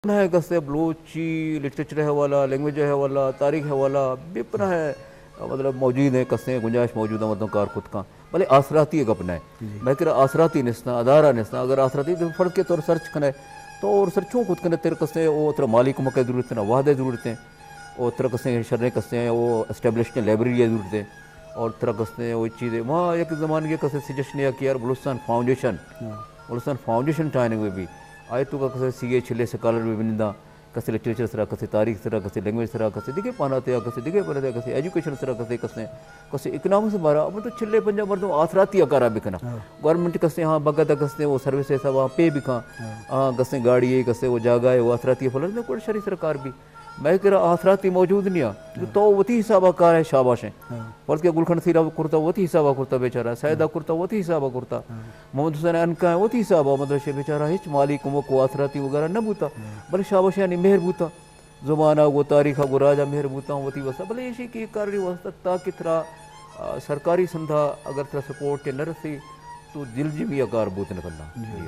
है कसे बलोची लिटरेचर है वाला लैंग्वेज है वाला तारीख है वाला बेपना है मतलब मौजूद है कसे गुंजाइश मौजूद है मतलब कार खुद का भले आसराती गपना है मैं कह रहा आसराती निस्ता अदारा निस्ता अगर आसराती तो फर्क के तौर सर्च कने तो और सर्चों खुद कने तेरे कसे वो तेरा मालिक मके जरूरत है वाहदे जरूरत है और तेरा कसे शर्रे कसे वो एस्टेब्लिश लाइब्रेरी जरूरत है और तेरा कसे वो चीज़ें वहाँ एक ज़माने के कसे सजेशन है कि यार बलुस्तान फाउंडेशन ठाने हुए भी आए तो कसे सीए छिले स्कॉलर भी बिंदा कसे लिटरेचर सरा कसे तारीख सरा कसे लैंग्वेज सरा कसे दिखे पानाते कसे दिखे पढ़ते कसे एजुकेशन सरा कसे कसे कसे इकोनॉमिक्स बारा अब तो छिले पंजा मर्दों आसराती अकारा बिकना गवर्नमेंट कसे हाँ बगत कसे वो सर्विस सब वहाँ पे भी खां हाँ कसे गाड़ी है कसे वो जागा है वो आसराती फल में कोई शरी सरकार भी मैं कह रहा आसराती मौजूद नहीं है तो वती हिसाब कार है शाबाश है फर्ज के गुलखंड सीरा कुर्ता वती हिसाब कुर्ता बेचारा सैदा कुर्ता वती हिसाब कुर्ता मोहम्मद हुसैन अनका है वती हिसाब मतलब शे बेचारा हिच मालिक को आसराती वगैरह न बूता भले शाबाश यानी मेहर बूता जुबाना वो तारीखा वो राजा मेहर बूता वती वसा भले ये की कार्य वास्ता कितरा सरकारी संधा अगर तरह सपोर्ट के न रसी तो दिल जी भी आकार बूत निकलना